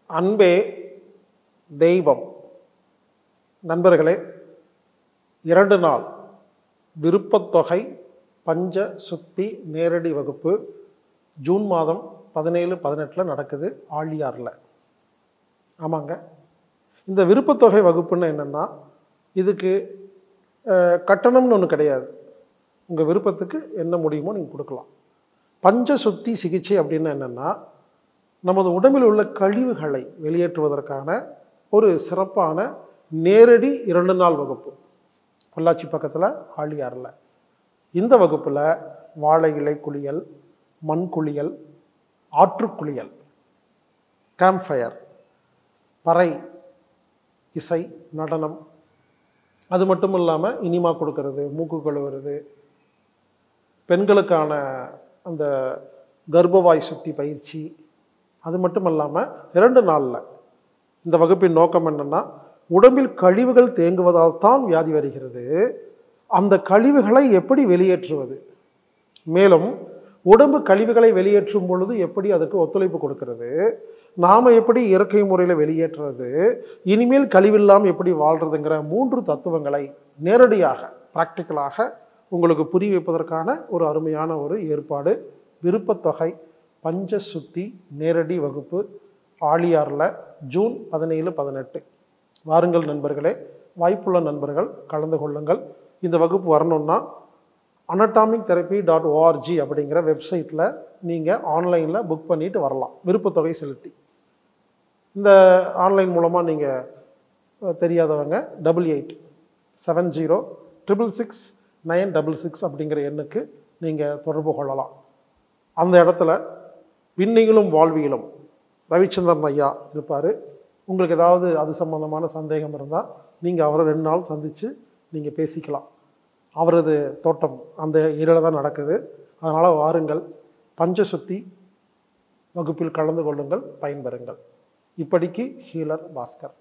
அன்பே தெய்வம். நண்பர்களே, 2 நாள் விருப்பத்தொகை பஞ்ச சுத்தி நேரடி வகுப்பு ஜூன் மாதம் 17-18 நடக்குது ஆழியாரில். ஆமாங்க, இந்த விருப்பத்தொகை வகுப்புன்னு என்னென்னா, இதுக்கு கட்டணம்னு ஒன்று கிடையாது. உங்கள் விருப்பத்துக்கு என்ன முடியுமோ நீங்கள் கொடுக்கலாம். பஞ்ச சுத்தி சிகிச்சை அப்படின்னு என்னென்னா, நமது உடம்பில் உள்ள கழிவுகளை வெளியேற்றுவதற்கான ஒரு சிறப்பான நேரடி 2 நாள் வகுப்பு பொள்ளாச்சி பக்கத்தில் ஆழியாரில். இந்த வகுப்பில் வாழை இலை குளியல், மண் குளியல், ஆற்றுக்குளியல், கேம்ப் ஃபயர், பறை இசை, நடனம், அது மட்டும் இல்லாமல் இனிமா கொடுக்கறது, மூக்கு கழுவுறது, பெண்களுக்கான அந்த கர்ப்பவாய் சுத்தி பயிற்சி, அது மட்டும் இல்லாமல் 2 நாளில் இந்த வகுப்பின் நோக்கம் என்னென்னா, உடம்பில் கழிவுகள் தேங்குவதால் தான் வியாதி வருகிறது, அந்த கழிவுகளை எப்படி வெளியேற்றுவது, மேலும் உடம்பு கழிவுகளை வெளியேற்றும் பொழுது எப்படி அதுக்கு ஒத்துழைப்பு கொடுக்கிறது, நாம் எப்படி இயற்கை முறையில் வெளியேற்றுறது, இனிமேல் கழிவில்லாமல் எப்படி வாழ்கிறதுங்கிற 3 தத்துவங்களை நேரடியாக ப்ராக்டிக்கலாக உங்களுக்கு புரிய வைப்பதற்கான ஒரு அருமையான ஒரு ஏற்பாடு. விருப்பத்தொகை பஞ்ச சுத்தி நேரடி வகுப்பு ஆழியாரில் ஜூன் 17-18. வாருங்கள் நண்பர்களே, வாய்ப்புள்ள நண்பர்கள் கலந்து கொள்ளுங்கள். இந்த வகுப்பு வரணும்னா anatomictherapy.org அப்படிங்கிற வெப்சைட்டில் நீங்கள் ஆன்லைனில் புக் பண்ணிட்டு வரலாம், விருப்பத்தொகை செலுத்தி. இந்த ஆன்லைன் மூலமாக நீங்கள் தெரியாதவங்க 8870666966 அப்படிங்கிற எண்ணுக்கு நீங்கள் தொடர்பு கொள்ளலாம். அந்த இடத்துல விண்ணிகளும் வாழ்வியலும் ரவிச்சந்திரன் ஐயா இருப்பார். உங்களுக்கு ஏதாவது அது சம்பந்தமான சந்தேகம் இருந்தால் நீங்கள் அவரை 2 நாள் சந்தித்து நீங்கள் பேசிக்கலாம். அவரது தோட்டம் அந்த ஏரியாவில் தான் நடக்குது. அதனால் வாருங்கள், பஞ்சசுத்தி வகுப்பில் கலந்து கொள்ளுங்கள், பயன்பெறுங்கள். இப்படிக்கு ஹீலர் பாஸ்கர்.